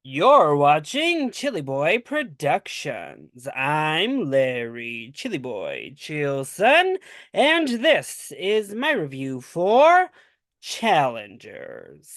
You're watching ChillyBoy Productions. I'm Larry ChillyBoy Chilson, and this is my review for Challengers.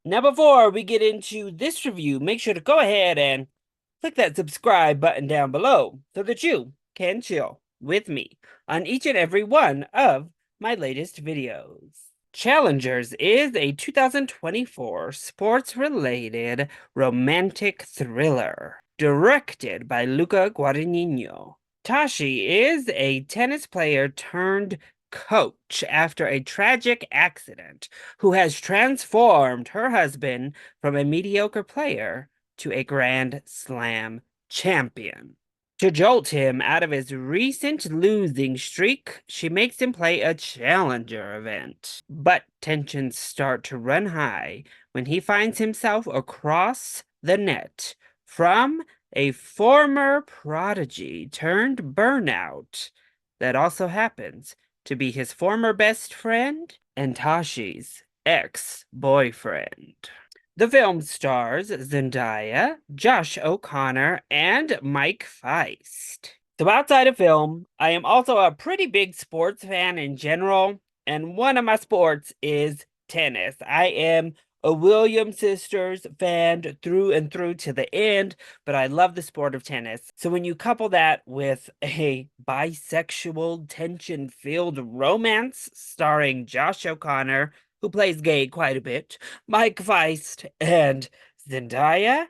Now, before we get into this review, make sure to go ahead and click that subscribe button down below so that you can chill with me on each and every one of my latest videos. Challengers is a 2024 sports-related romantic thriller directed by Luca Guadagnino. Tashi is a tennis player turned coach after a tragic accident who has transformed her husband from a mediocre player to a Grand Slam champion. To jolt him out of his recent losing streak, she makes him play a challenger event. But tensions start to run high when he finds himself across the net from a former prodigy turned burnout that also happens to be his former best friend and Tashi's ex-boyfriend. The film stars Zendaya, Josh O'Connor, and Mike Feist. So outside of film, I am also a pretty big sports fan in general, and one of my sports is tennis. I am a Williams sisters fan through and through to the end, but I love the sport of tennis. So when you couple that with a bisexual, tension-filled romance starring Josh O'Connor, who plays gay quite a bit, Mike Feist, and Zendaya,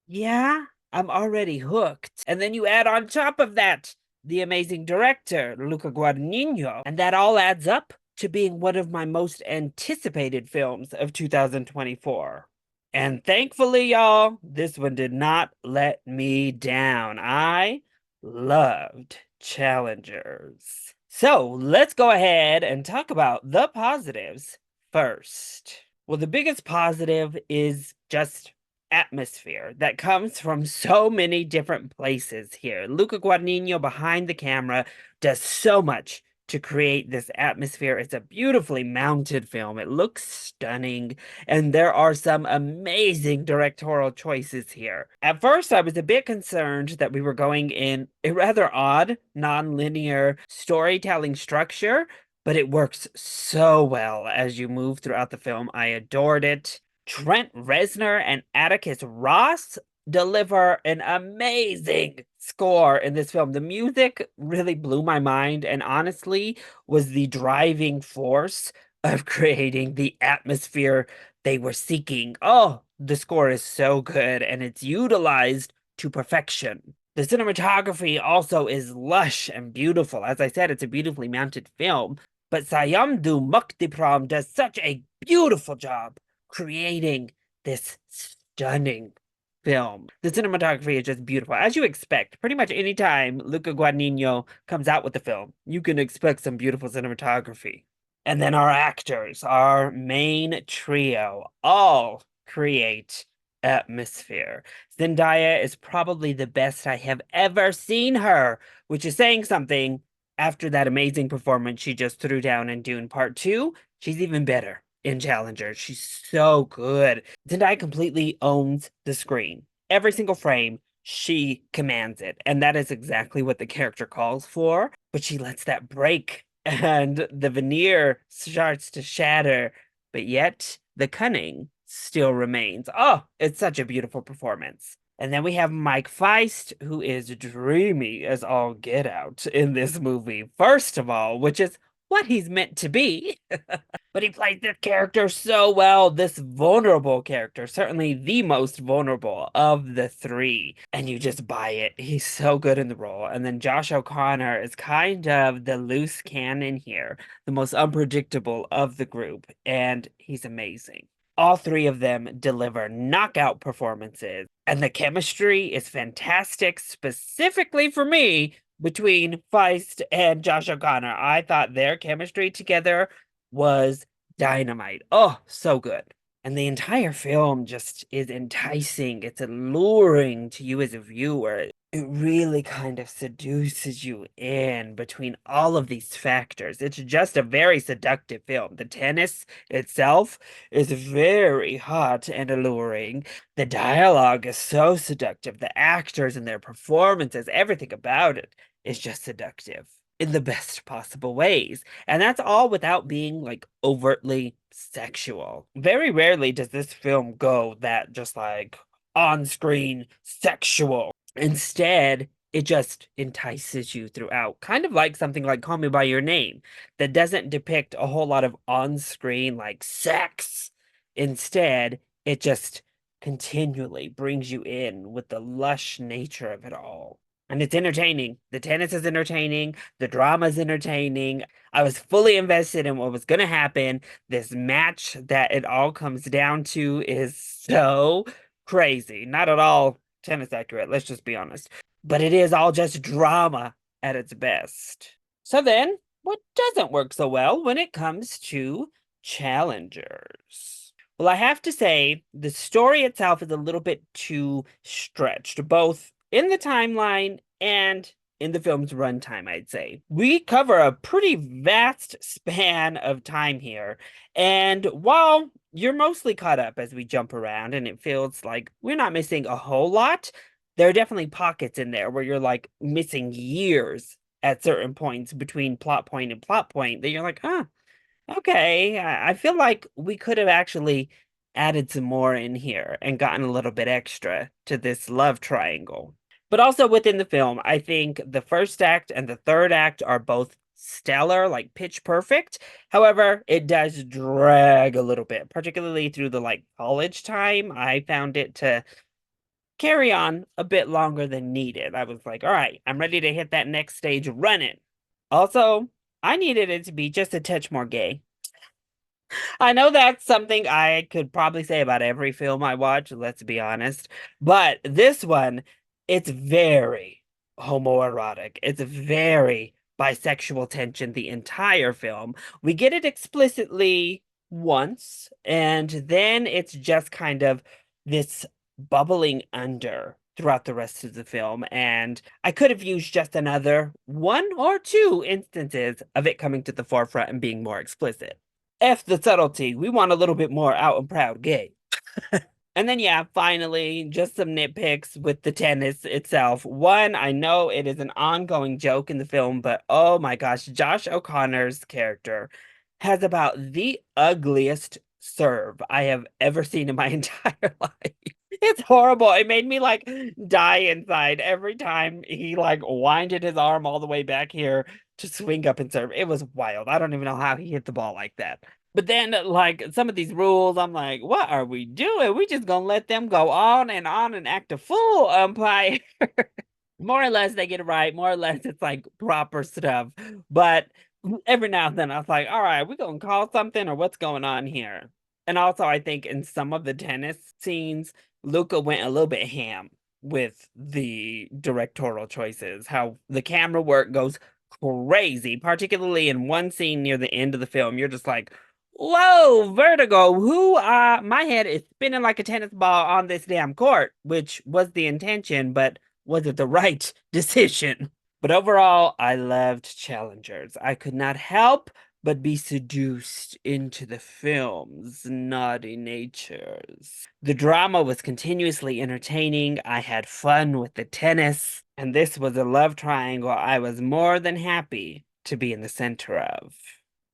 yeah, I'm already hooked. And then you add on top of that the amazing director, Luca Guadagnino, and that all adds up to being one of my most anticipated films of 2024. And thankfully, y'all, this one did not let me down. I loved Challengers. So let's go ahead and talk about the positives first. Well, the biggest positive is just atmosphere that comes from so many different places here. Luca Guadagnino behind the camera does so much to create this atmosphere. It's a beautifully mounted film. It looks stunning, and there are some amazing directorial choices here. At first, I was a bit concerned that we were going in a rather odd, non-linear storytelling structure, but it works so well as you move throughout the film. I adored it. Trent Reznor and Atticus Ross deliver an amazing score in this film. The music really blew my mind and honestly was the driving force of creating the atmosphere they were seeking. Oh, the score is so good and it's utilized to perfection. The cinematography also is lush and beautiful. As I said, it's a beautifully mounted film, but Sayamdu Muktipram does such a beautiful job creating this stunning film. The cinematography is just beautiful. As you expect, pretty much anytime Luca Guadagnino comes out with the film, you can expect some beautiful cinematography. And then our actors, our main trio, all create atmosphere. Zendaya is probably the best I have ever seen her, which is saying something after that amazing performance she just threw down in Dune Part 2. She's even better in Challenger. She's so good. Zendaya completely owns the screen. Every single frame, she commands it. And that is exactly what the character calls for. But she lets that break and the veneer starts to shatter. But yet the cunning still remains. Oh, it's such a beautiful performance. And then we have Mike Feist, who is dreamy as all get out in this movie, first of all, which is what he's meant to be. But he plays this character so well, this vulnerable character, certainly the most vulnerable of the three. And you just buy it. He's so good in the role. And then Josh O'Connor is kind of the loose cannon here, the most unpredictable of the group. And he's amazing. All three of them deliver knockout performances, and the chemistry is fantastic, specifically for me, between Feist and Josh O'Connor. I thought their chemistry together was dynamite. Oh, so good. And the entire film just is enticing. It's alluring to you as a viewer. it really kind of seduces you in between all of these factors. It's just a very seductive film. The tennis itself is very hot and alluring. The dialogue is so seductive. The actors and their performances, everything about it is just seductive in the best possible ways. And that's all without being like overtly sexual. Very rarely does this film go that just like on screen sexual. Instead, it just entices you throughout, kind of like something like Call Me by Your Name, that doesn't depict a whole lot of on screen like sex. Instead, it just continually brings you in with the lush nature of it all. And it's entertaining. The tennis is entertaining. The drama is entertaining. I was fully invested in what was going to happen. This match that it all comes down to is so crazy. Not at all tennis accurate, let's just be honest. But it is all just drama at its best. So then, what doesn't work so well when it comes to challengers? Well, I have to say, the story itself is a little bit too stretched, both in the timeline and in the film's runtime, I'd say. We cover a pretty vast span of time here, and while you're mostly caught up as we jump around and it feels like we're not missing a whole lot, there are definitely pockets in there where you're like missing years at certain points between plot point and plot point that you're like, huh, okay, I feel like we could have actually added some more in here and gotten a little bit extra to this love triangle. But also within the film, I think the first act and the third act are both stellar, like pitch perfect. However, it does drag a little bit, particularly through the like college time. I found it to carry on a bit longer than needed. I was like, all right, I'm ready to hit that next stage running. Also, I needed it to be just a touch more gay. I know that's something I could probably say about every film I watch, let's be honest. But this one, it's very homoerotic. It's very bisexual tension the entire film. We get it explicitly once, and then it's just kind of this bubbling under throughout the rest of the film. And I could have used just another one or two instances of it coming to the forefront and being more explicit. F the subtlety. We want a little bit more out and proud gay. And then, yeah, finally, just some nitpicks with the tennis itself. One, I know it is an ongoing joke in the film, but oh my gosh, Josh O'Connor's character has about the ugliest serve I have ever seen in my entire life. It's horrible. It made me like die inside every time he like winded his arm all the way back here to swing up and serve. It was wild. I don't even know how he hit the ball like that. But then, like, some of these rules, I'm like, what are we doing? We just gonna let them go on and act a fool umpire. More or less, they get it right. More or less, it's like proper stuff. But every now and then, I was like, all right, we gonna call something or what's going on here? And also, I think in some of the tennis scenes, Luca went a little bit ham with the directorial choices, how the camera work goes crazy, particularly in one scene near the end of the film. You're just like, whoa, vertigo. My head is spinning like a tennis ball on this damn court, which was the intention, but was it the right decision? But overall, I loved Challengers. I could not help but be seduced into the film's naughty natures. The drama was continuously entertaining. I had fun with the tennis, and this was a love triangle I was more than happy to be in the center of.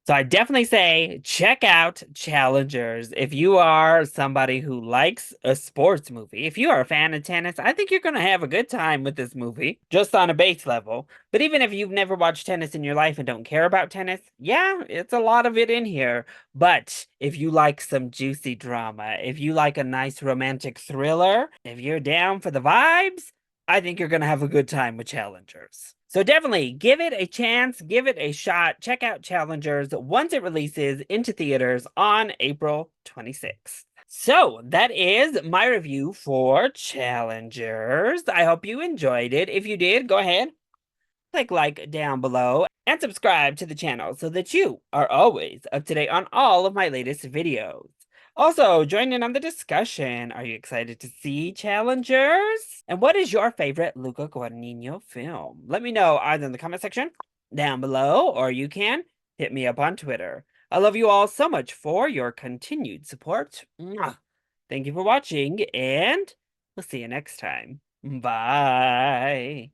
So I definitely say check out Challengers if you are somebody who likes a sports movie. If you are a fan of tennis, I think you're going to have a good time with this movie, just on a base level. But even if you've never watched tennis in your life and don't care about tennis, yeah, it's a lot of it in here. But if you like some juicy drama, if you like a nice romantic thriller, if you're down for the vibes, I think you're going to have a good time with Challengers. So definitely give it a chance, give it a shot. Check out Challengers once it releases into theaters on April 26th. So that is my review for Challengers. I hope you enjoyed it. If you did, go ahead, click like down below and subscribe to the channel so that you are always up to date on all of my latest videos. Also, join in on the discussion. Are you excited to see challengers? And what is your favorite Luca Guadagnino film? Let me know either in the comment section down below, or you can hit me up on Twitter. I love you all so much for your continued support. Mwah. Thank you for watching, and we'll see you next time. Bye.